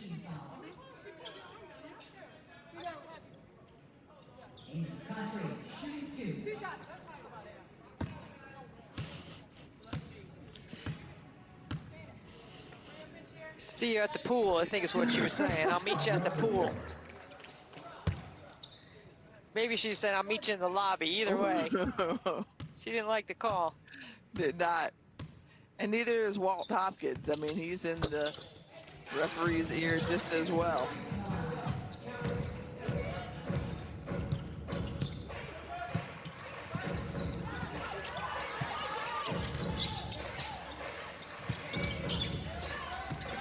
See you at the pool, I think is what she was saying. I'll meet you at the pool. Maybe she said, I'll meet you in the lobby. Either way. She didn't like the call. Did not. And neither is Walt Hopkins. I mean, he's in the referee's ear just as well.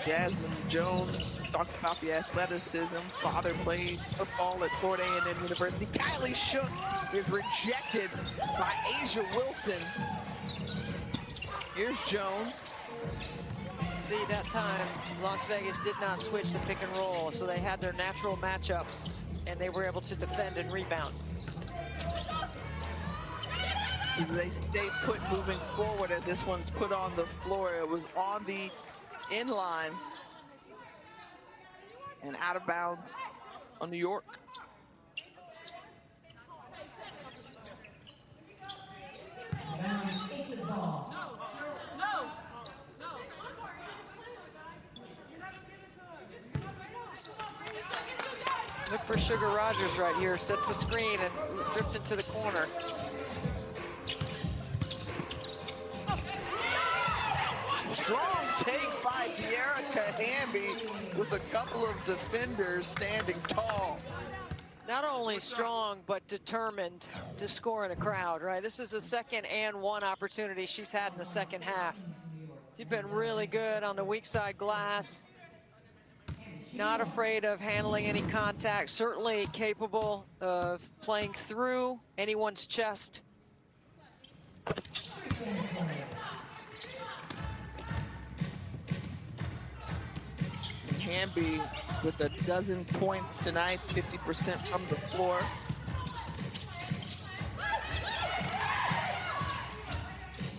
Jasmine Jones talked about the athleticism. Father played football at Florida A&M University. Kylie Shook is rejected by Asia Wilson. Here's Jones. See, that time, Las Vegas did not switch to pick and roll, so they had their natural matchups, and they were able to defend and rebound. They stay put moving forward as this one's put on the floor. It was on the inline and out of bounds on New York. Look for Sugar Rogers right here. Sets a screen and drift into the corner. Strong take by Dearica Hamby with a couple of defenders standing tall. Not only strong, but determined to score in a crowd, right? This is the 2nd and 1 opportunity she's had in the 2nd half. She's been really good on the weak side glass. Not afraid of handling any contact. Certainly capable of playing through anyone's chest. Hamby with a dozen points tonight, 50% from the floor.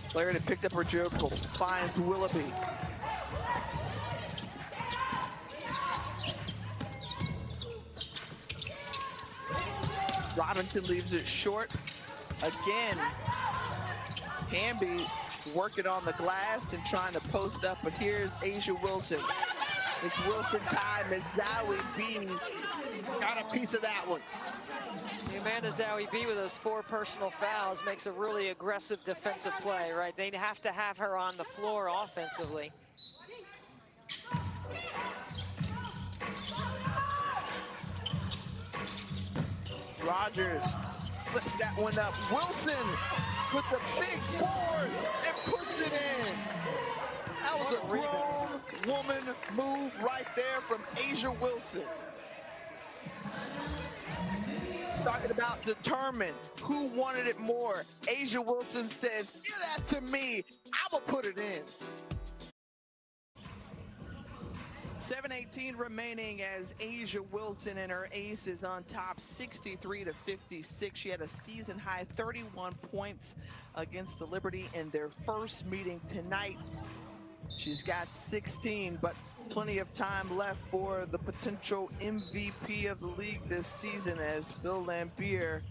Player that picked up her dribble finds Willoughby. Robinson leaves it short. Again, Hamby working on the glass and trying to post up, but here's Asia Wilson. It's Wilson time, and Zahui B got a piece of that one. Amanda Zahui B with those 4 personal fouls makes a really aggressive defensive play, right? They have to have her on the floor offensively. Rogers flips that one up. Wilson with the big board and puts it in. That was a grown woman move right there from A'ja Wilson. Talking about determined, who wanted it more? A'ja Wilson says, give that to me, I'ma put it in. 7:18 remaining as A'ja Wilson and her Aces on top 63-56. She had a season high 31 points against the Liberty in their first meeting tonight. She's got 16, but plenty of time left for the potential MVP of the league this season, as Bill Laimbeer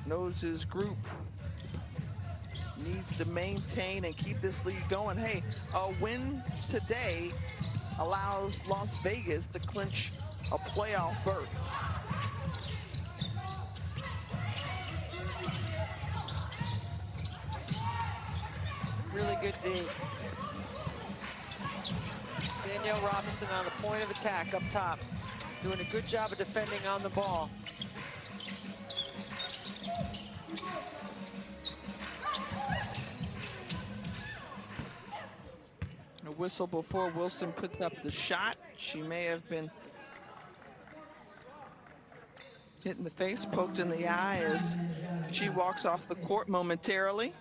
knows his group needs to maintain and keep this league going. Hey, a win today allows Las Vegas to clinch a playoff berth. Really good D. Danielle Robinson on the point of attack up top, doing a good job of defending on the ball. A whistle before Wilson puts up the shot. She may have been hit in the face, poked in the eye as she walks off the court momentarily.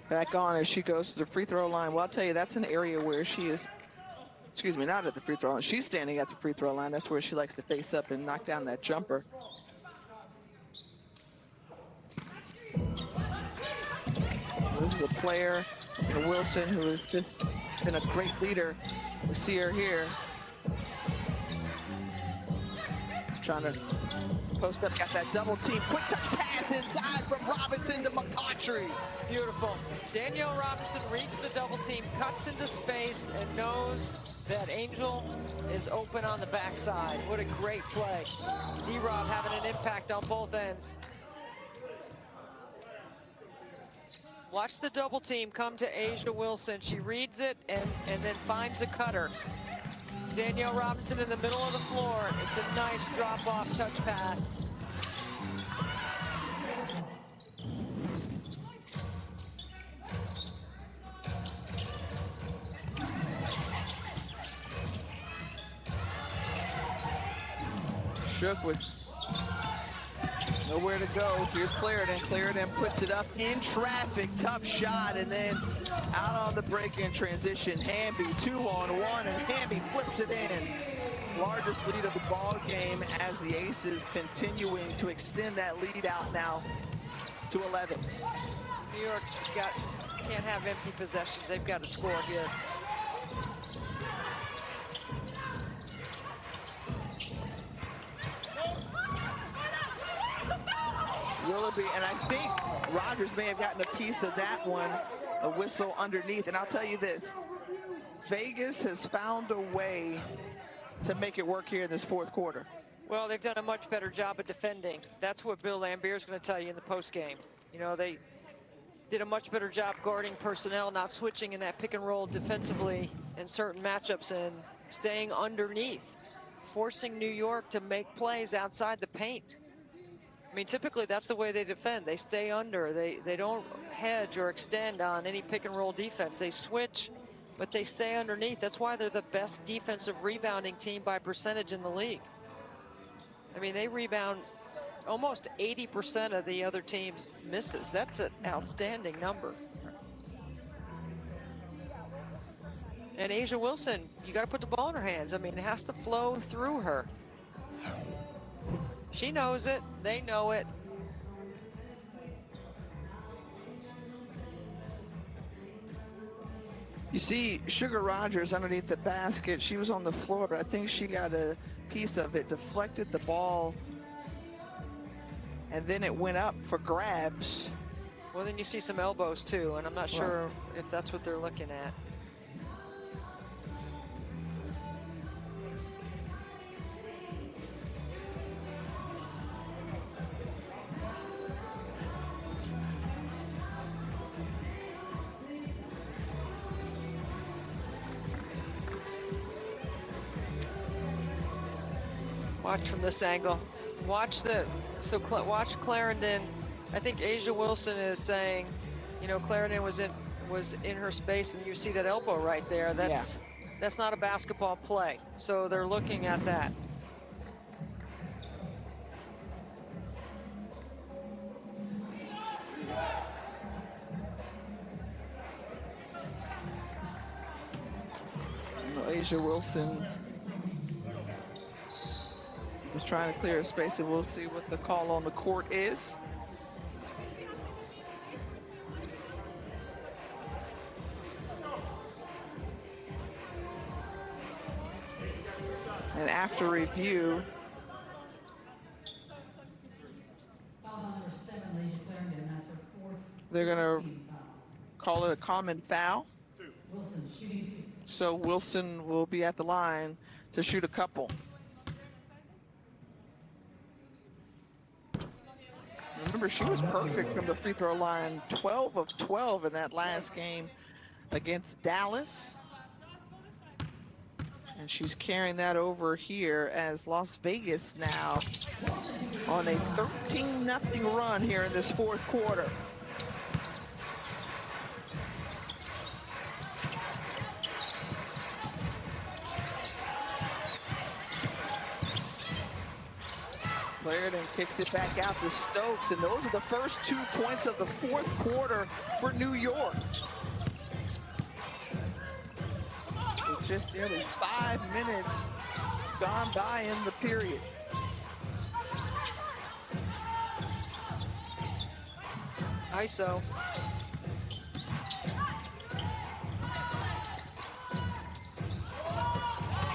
Back on as she goes to the free throw line. Well, I'll tell you, that's an area where she is, excuse me, not at the free throw line. She's standing at the free throw line. That's where she likes to face up and knock down that jumper. This is a player, Wilson, who has just been a great leader. We see her here. Trying to post up, got that double team. Quick touch pass inside from Robinson to McCautry. Beautiful. Danielle Robinson reads the double team, cuts into space, and knows that Angel is open on the backside. What a great play. D-Rob having an impact on both ends. Watch the double team come to A'ja Wilson. She reads it and then finds a cutter. Danielle Robinson in the middle of the floor. It's a nice drop-off touch pass. Shook with nowhere to go. Here's Clarendon. Clarendon puts it up in traffic. Tough shot, and then out on the break-in transition. Hamby 2-on-1, and Hamby flips it in. Largest lead of the ball game as the Aces continuing to extend that lead out now to 11. New York can't have empty possessions. They've got to score here. Willoughby, and I think Rogers may have gotten a piece of that one, a whistle underneath. And I'll tell you this, Vegas has found a way to make it work here in this fourth quarter. Well, they've done a much better job of defending. That's what Bill Laimbeer is going to tell you in the postgame. You know, they did a much better job guarding personnel, not switching in that pick and roll defensively in certain matchups and staying underneath, forcing New York to make plays outside the paint. I mean, typically that's the way they defend. They stay under. They don't hedge or extend on any pick and roll defense. They switch, but they stay underneath. That's why they're the best defensive rebounding team by percentage in the league. I mean, they rebound almost 80% of the other team's misses. That's an outstanding number. And A'ja Wilson, you got to put the ball in her hands. I mean, it has to flow through her. She knows it. They know it. You see Sugar Rogers underneath the basket. She was on the floor, but I think she got a piece of it, deflected the ball, and then it went up for grabs. Well, then you see some elbows too, and I'm not sure if that's what they're looking at. Watch from this angle. Watch watch Clarendon. I think Asia Wilson is saying, you know, Clarendon was in her space, and you see that elbow right there. That's not a basketball play. So they're looking at that. Asia Wilson is trying to clear a space, and we'll see what the call on the court is. And after review, they're going to call it a common foul. So Wilson will be at the line to shoot a couple. Remember, she was perfect from the free throw line, 12 of 12 in that last game against Dallas. And she's carrying that over here as Las Vegas now on a 13-0 run here in this fourth quarter. Clarendon kicks it back out to Stokes, and those are the first 2 points of the fourth quarter for New York. With just nearly 5 minutes gone by in the period. ISO.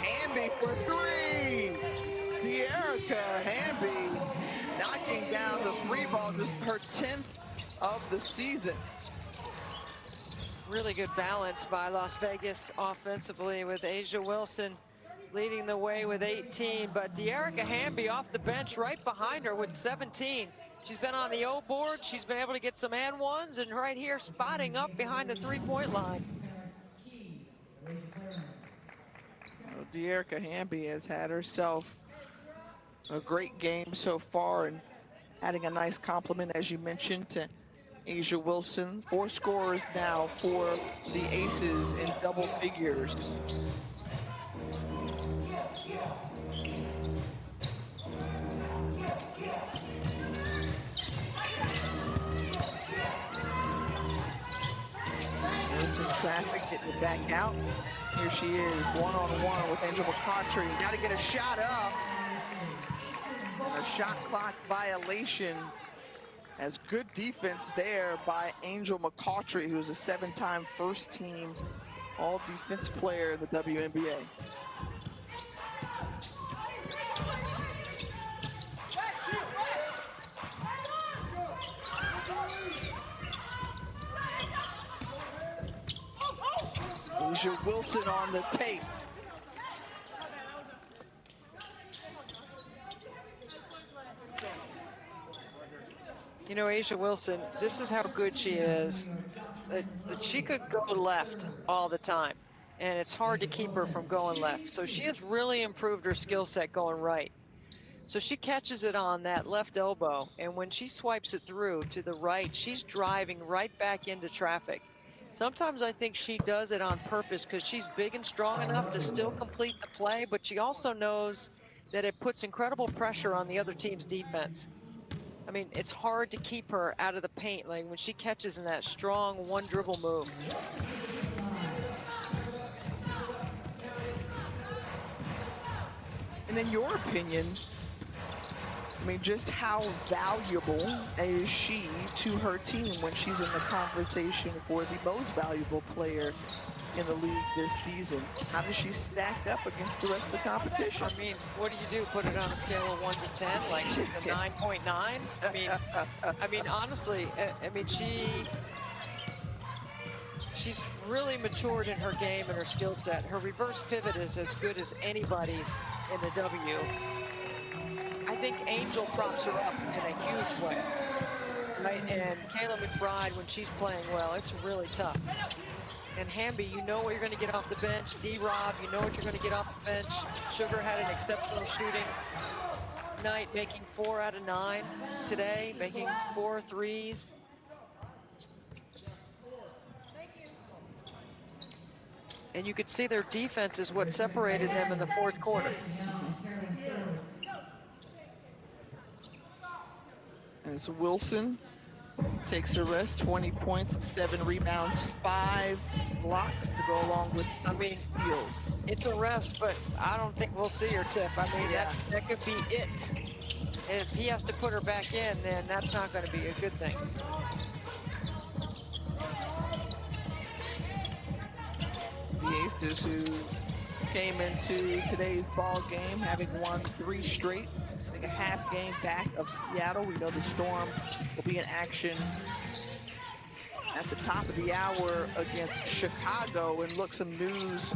Hamby for three. De'Erica Hamby knocking down the three ball, just her 10th of the season. Really good balance by Las Vegas offensively, with Asia Wilson leading the way with 18, but De'Erica Hamby off the bench right behind her with 17. She's been on the O board, she's been able to get some and ones, and right here spotting up behind the three-point line. Well, De'Erica Hamby has had herself a great game so far, and adding a nice compliment, as you mentioned, to Asia Wilson. 4 scorers now for the Aces in double figures. Traffic, getting it back out. Here she is, one-on-one with Angel McCautry. Got to get a shot up. A shot clock violation, as good defense there by Angel McCautry, who's a 7-time first-team all-defense player in the WNBA. Asia Wilson on the tape. You know, Asia Wilson, this is how good she is. She could go left all the time, and it's hard to keep her from going left. So she has really improved her skill set going right. So she catches it on that left elbow, and when she swipes it through to the right, she's driving right back into traffic. Sometimes I think she does it on purpose because she's big and strong enough to still complete the play, but she also knows that it puts incredible pressure on the other team's defense. I mean, it's hard to keep her out of the paint, like when she catches in that strong one dribble move. And in your opinion, I mean, just how valuable is she to her team when she's in the conversation for the most valuable player in the league this season? How does she stack up against the rest of the competition? I mean, what do? Put it on a scale of 1 to 10? Like she's a 9.9? I mean, honestly, I mean, she's really matured in her game and her skill set. Her reverse pivot is as good as anybody's in the W. I think Angel props her up in a huge way, right? And Kayla McBride, when she's playing well, it's really tough. And Hamby, you know what you're going to get off the bench. D-Rob, you know what you're going to get off the bench. Sugar had an exceptional shooting. night, making 4 out of 9 today, making 4 threes. And you could see their defense is what separated them in the fourth quarter. As Wilson takes a rest, 20 points, 7 rebounds, 5 blocks to go along with 3 steals. It's a rest, but I don't think we'll see her, Tiff. I mean, that could be it. If he has to put her back in, then that's not going to be a good thing. The Aces, who came into today's ball game having won 3 straight, sitting a half game back of Seattle. We know the Storm will be in action at the top of the hour against Chicago. And look, some news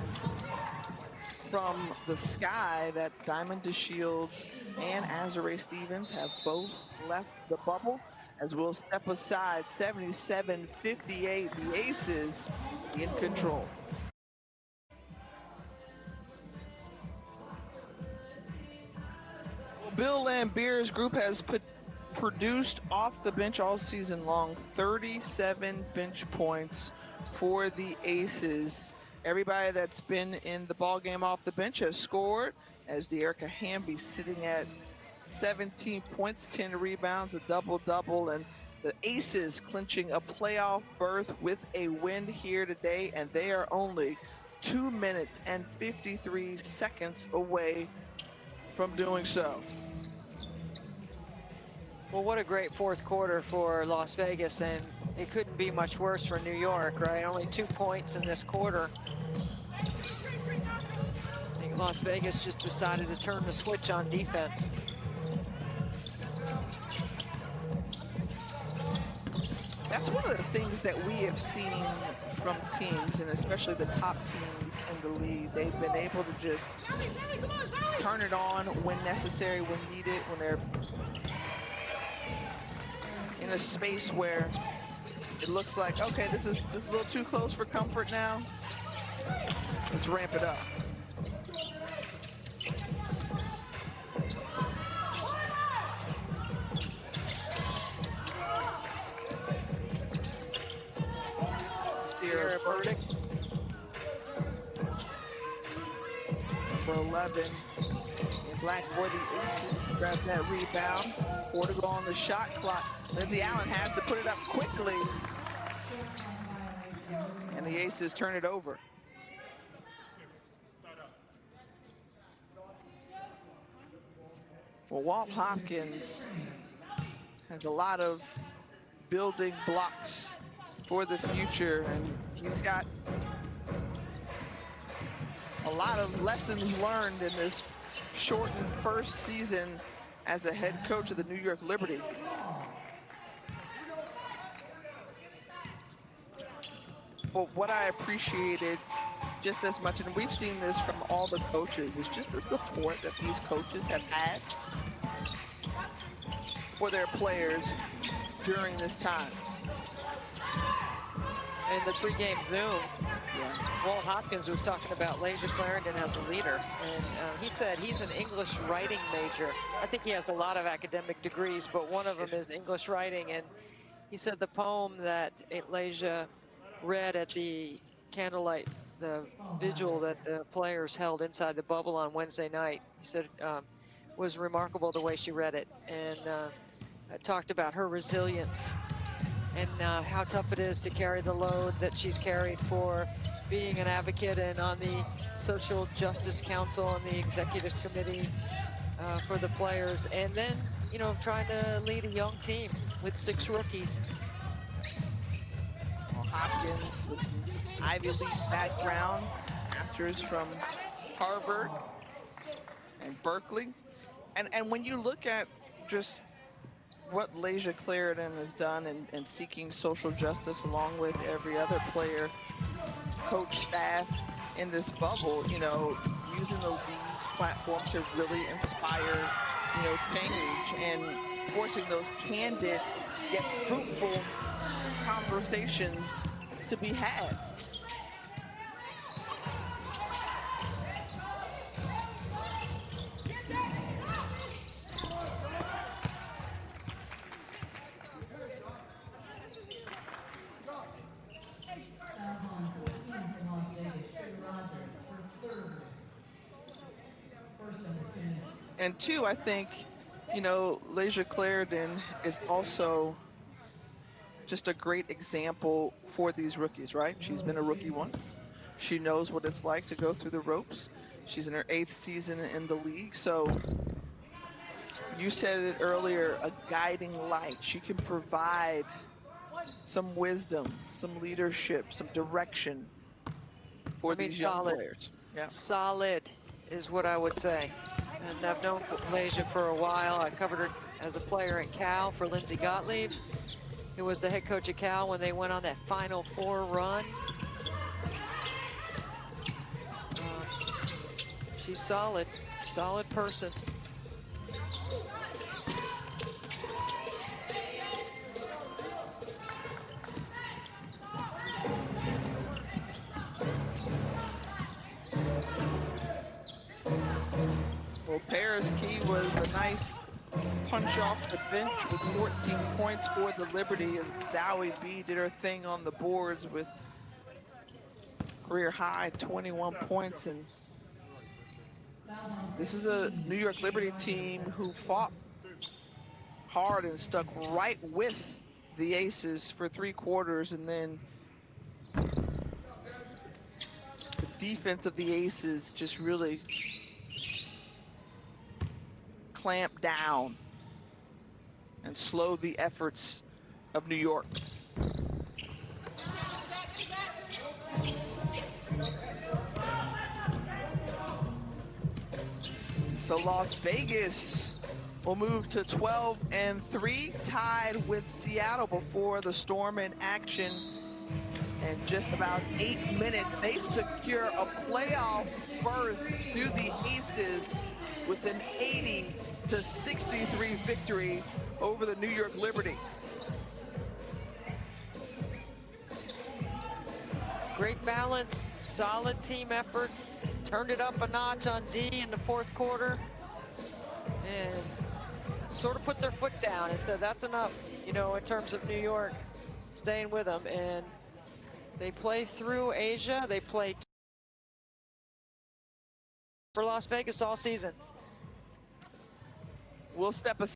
from the Sky that Diamond DeShields and Azurá Stevens have both left the bubble, as we'll step aside. 77-58, the Aces in control. Bill Lambier's group has produced off the bench all season long, 37 bench points for the Aces. Everybody that's been in the ball game off the bench has scored, as De'Erica Hamby sitting at 17 points, 10 rebounds, a double-double, and the Aces clinching a playoff berth with a win here today, and they are only 2 minutes and 53 seconds away from doing so. Well, what a great fourth quarter for Las Vegas, and it couldn't be much worse for New York, right? Only 2 points in this quarter. I think Las Vegas just decided to turn the switch on defense. That's one of the things that we have seen from teams, and especially the top teams in the league. They've been able to just turn it on when necessary, when needed, when they're in a space where it looks like, okay, this is a little too close for comfort now. Let's ramp it up. Burdick. Number 11 in black for the Aces. Grabs that rebound. 4 to go on the shot clock. Lindsay Allen has to put it up quickly. And the Aces turn it over. Well, Walt Hopkins has a lot of building blocks for the future, and he's got a lot of lessons learned in this shortened first season as a head coach of the New York Liberty. But what I appreciated just as much, and we've seen this from all the coaches, is just the support that these coaches have had for their players during this time. In the pregame Zoom, Walt Hopkins was talking about Lasia Clarendon as a leader, and he said he's an English writing major. I think he has a lot of academic degrees, but one of them is English writing, and he said the poem that Lasia read at the candlelight, the vigil that the players held inside the bubble on Wednesday night, he said was remarkable the way she read it, and talked about her resilience and how tough it is to carry the load that she's carried for being an advocate and on the Social Justice Council and the executive committee for the players, and then, you know, trying to lead a young team with 6 rookies. Well, Hopkins with an Ivy League background, masters from Harvard and Berkeley. And when you look at just what Lasia Clarendon has done in seeking social justice along with every other player, coach, staff in this bubble, you know, using the league platform to really inspire, you know, change and forcing those candid yet fruitful conversations to be had. And two, I think, you know, Leja Clarendon is also just a great example for these rookies, right? She's been a rookie once. She knows what it's like to go through the ropes. She's in her 8th season in the league. So you said it earlier, a guiding light. She can provide some wisdom, some leadership, some direction for these young players. Yeah. Solid is what I would say. And I've known Leja for a while. I covered her as a player at Cal for Lindsey Gottlieb, who was the head coach at Cal when they went on that Final Four run. She's solid person. Well, Paris Key was a nice punch off the bench with 14 points for the Liberty, and Zowie B did her thing on the boards with career high 21 points. And this is a New York Liberty team who fought hard and stuck right with the Aces for 3 quarters, and then the defense of the Aces just really clamped down and slowed the efforts of New York. So Las Vegas will move to 12-3, tied with Seattle before the Storm in action. And just about 8 minutes, they secure a playoff berth through the Aces with an 80-63 victory over the New York Liberty. Great balance, solid team effort. Turned it up a notch on D in the 4th quarter and sort of put their foot down and said, that's enough, you know, in terms of New York staying with them. And they play through Asia. They play for Las Vegas all season. We'll step aside.